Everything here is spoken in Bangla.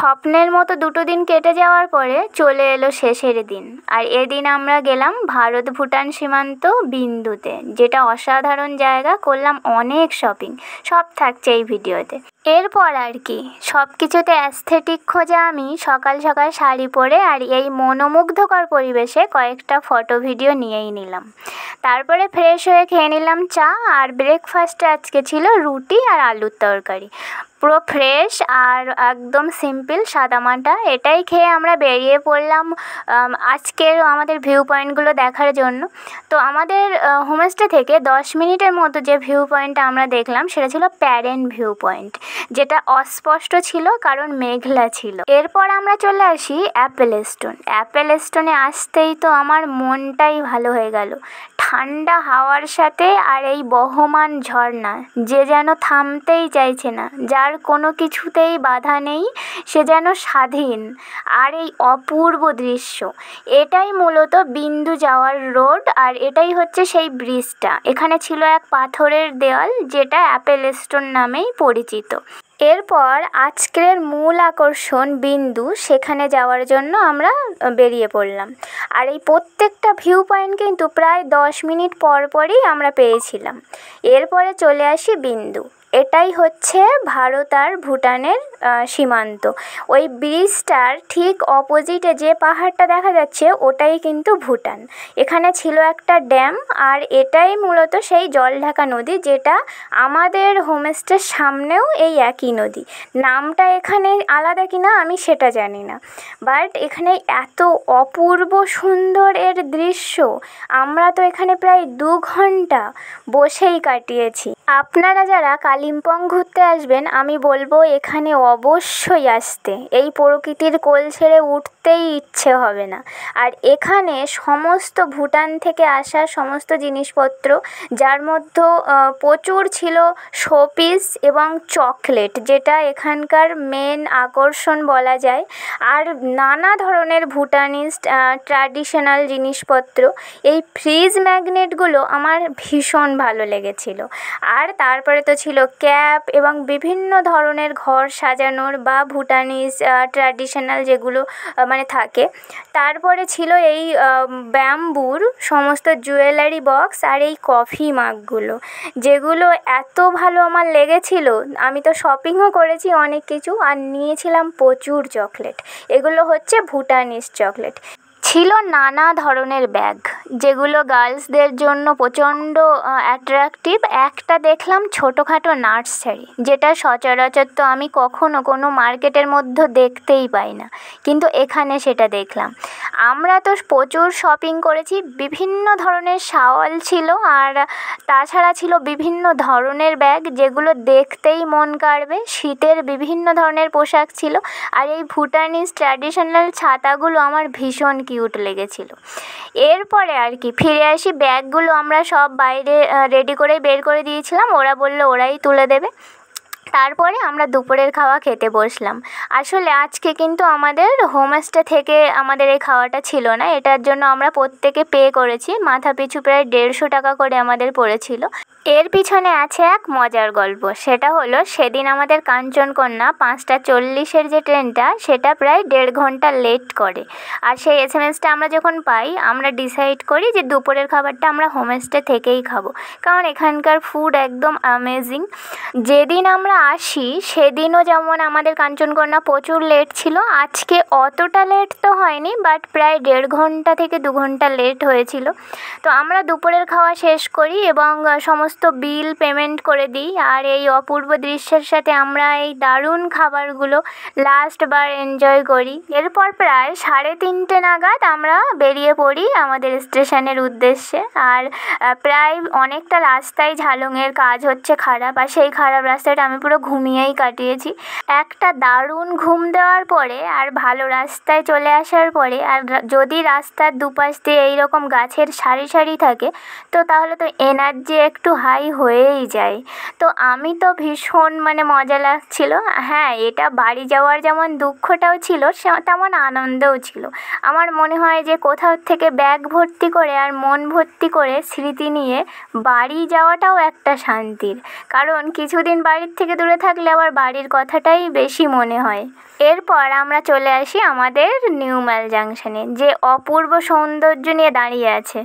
স্বপ্নের মতো দুটো দিন কেটে যাওয়ার পরে চলে এলো শেষের দিন। আর এদিন আমরা গেলাম ভারত ভুটান সীমান্ত বিন্দুতে, যেটা অসাধারণ জায়গা। করলাম অনেক শপিং, সব থাকছে এই ভিডিওতে। এরপর আর কি সব কিছুতে অ্যাস্থেটিক খোঁজা আমি সকাল সকাল শাড়ি পরে আর এই মনোমুগ্ধকর পরিবেশে কয়েকটা ফটো ভিডিও নিয়েই নিলাম। তারপরে ফ্রেশ হয়ে খেয়ে নিলাম চা, আর ব্রেকফাস্টে আজকে ছিল রুটি আর আলুর তরকারি, পুরো ফ্রেশ আর একদম সিম্পল সাদামাটা। এটাই খেয়ে আমরা বেরিয়ে পড়লাম আজকের আমাদের ভিউ পয়েন্টগুলো দেখার জন্য। তো আমাদের হোমস্টে থেকে 10 মিনিটের মতো যে ভিউ পয়েন্টটা আমরা দেখলাম সেটা ছিল প্যারেন ভিউ পয়েন্ট, যেটা অস্পষ্ট ছিল কারণ মেঘলা ছিল। এরপর আমরা চলে আসি অ্যাপেল স্টোন। অ্যাপেল স্টোনে আসতেই তো আমার মনটাই ভালো হয়ে গেল। ঠান্ডা হাওয়ার সাথে আর এই বহমান ঝর্ণা, যে যেন থামতেই চাইছে না, যার কোনো কিছুতেই বাধা নেই, সে যেন স্বাধীন। আর এই অপূর্ব দৃশ্য, এটাই মূলত বিন্দু যাওয়ার রোড, আর এটাই হচ্ছে সেই ব্রিজটা। এখানে ছিল এক পাথরের দেওয়াল, যেটা অ্যাপেল স্টোন নামেই পরিচিত। এরপর আজকের মূল আকর্ষণ বিন্দু, সেখানে যাওয়ার জন্য আমরা বেরিয়ে পড়লাম। আর এই প্রত্যেকটা ভিউ পয়েন্ট কিন্তু প্রায় 10 মিনিট পর পরই আমরা পেয়েছিলাম। এরপরে চলে আসি বিন্দু। এটাই হচ্ছে ভারত আর ভুটানের সীমান্ত। ওই ব্রিজটার ঠিক অপোজিটে যে পাহাড়টা দেখা যাচ্ছে ওটাই কিন্তু ভুটান। এখানে ছিল একটা ড্যাম, আর এটাই মূলত সেই জলঢাকা নদী, যেটা আমাদের হোমস্টের সামনেও এই একই নদী। নামটা এখানে আলাদা কিনা আমি সেটা জানি না, বাট এখানে এত অপূর্ব সুন্দর এর দৃশ্য, আমরা তো এখানে প্রায় 2 ঘন্টা বসেই কাটিয়েছি। আপনারা যারা কালিম্পং ঘুরতে আসবেন, আমি বলবো এখানে অবশ্যই আসতে। এই প্রকৃতির কোল ছেড়ে উঠতেই ইচ্ছে হবে না। আর এখানে সমস্ত ভুটান থেকে আসা সমস্ত জিনিসপত্র, যার মধ্যে প্রচুর ছিল শোপিস এবং চকলেট, যেটা এখানকার মেন আকর্ষণ বলা যায়। আর নানা ধরনের ভুটানিজ ট্র্যাডিশনাল জিনিসপত্র। এই ফ্রিজ ম্যাগনেটগুলো আমার ভীষণ ভালো লেগেছিল। আর তারপরে তো ছিল ক্যাপ এবং বিভিন্ন ধরনের ঘর সাজানোর বা ভুটানিজ ট্র্যাডিশনাল যেগুলো মানে থাকে। তারপরে ছিল এই ব্যাম্বুর সমস্ত জুয়েলারি বক্স আর এই কফি মাগগুলো, যেগুলো এত ভালো আমার লেগেছিল। আমি তো শপিংও করেছি অনেক কিছু, আর নিয়েছিলাম প্রচুর চকলেট। এগুলো হচ্ছে ভুটানিজ চকলেট। ছিল নানা ধরনের ব্যাগ, যেগুলো গার্লসদের জন্য প্রচণ্ড অ্যাট্রাকটিভ। একটা দেখলাম ছোটোখাটো নার্সারি, যেটা সচরাচর তো আমি কখনো কোনো মার্কেটের মধ্যে দেখতেই পাই না, কিন্তু এখানে সেটা দেখলাম। আমরা তো প্রচুর শপিং করেছি। বিভিন্ন ধরনের শাওয়াল ছিল, আর তাছাড়া ছিল বিভিন্ন ধরনের ব্যাগ, যেগুলো দেখতেই মন কাড়বে। শীতের বিভিন্ন ধরনের পোশাক ছিল, আর এই ভুটানিজ ট্র্যাডিশনাল ছাতাগুলো আমার ভীষণ কিউট লেগেছিল। এরপরে আর কি ফিরে আসি। ব্যাগগুলো আমরা সব বাইরে রেডি করে বের করে দিয়েছিলাম, ওরা বললো ওরাই তুলে দেবে। তারপরে আমরা দুপুরের খাওয়া খেতে বসলাম। আসলে আজকে কিন্তু আমাদের হোমস্টে থেকে আমাদের এই খাওয়াটা ছিল না, এটার জন্য আমরা প্রত্যেকে পে করেছি। মাথা পিছু প্রায় 150 টাকা করে আমাদের পড়েছিল। এর পিছনে আছে এক মজার গল্প। সেটা হলো, সেদিন আমাদের কাঞ্চনকন্যা 5:40-এর যে ট্রেনটা, সেটা প্রায় 1.5 ঘন্টা লেট করে। আর সেই এসএমএসটা আমরা যখন পাই, আমরা ডিসাইড করি যে দুপুরের খাবারটা আমরা হোমস্টে থেকেই খাবো, কারণ এখানকার ফুড একদম অ্যামেজিং। যেদিন আমরা আসি সেদিনও যেমন আমাদের কাঞ্চনকন্যা প্রচুর লেট ছিল। আজকে অতটা লেট তো হয়নি, বাট প্রায় 1.5 ঘন্টা থেকে 2 ঘন্টা লেট হয়েছিল। তো আমরা দুপুরের খাওয়া শেষ করি এবং সমস্ত বিল পেমেন্ট করে দিই। আর এই অপূর্ব দৃশ্যের সাথে আমরা এই দারুণ খাবারগুলো লাস্টবার এনজয় করি। এরপর প্রায় 3:30 নাগাদ আমরা বেরিয়ে পড়ি আমাদের স্টেশনের উদ্দেশ্যে। আর প্রায় অনেকটা রাস্তায় ঝালংয়ের কাজ হচ্ছে খারাপ, আর সেই খারাপ রাস্তাটা আমি পুরো ঘুমিয়েই কাটিয়েছি। একটা দারুণ ঘুম দেওয়ার পরে আর ভালো রাস্তায় চলে আসার পরে, আর যদি রাস্তার দুপাশ দিয়ে এইরকম গাছের সারি সারি থাকে, তো তাহলে তো এনার্জি একটু হাই হয়েই যায়। তো আমি তো ভীষণ মজা লাগছিল। হ্যাঁ, এটা বাড়ি যাওয়ার যেমন দুঃখটাও ছিল, তেমন আনন্দও ছিল। আমার মনে হয় যে কোথাও থেকে ব্যাগ ভর্তি করে আর মন ভর্তি করে স্মৃতি নিয়ে বাড়ি যাওয়াটাও একটা শান্তির। কারণ কিছুদিন বাড়ির থেকে দূরে থাকলে আবার বাড়ির কথাটাই বেশি মনে হয়। এরপর আমরা চলে আসি আমাদের নিউ মাল জাংশনে, যে অপূর্ব সৌন্দর্য নিয়ে দাঁড়িয়ে আছে।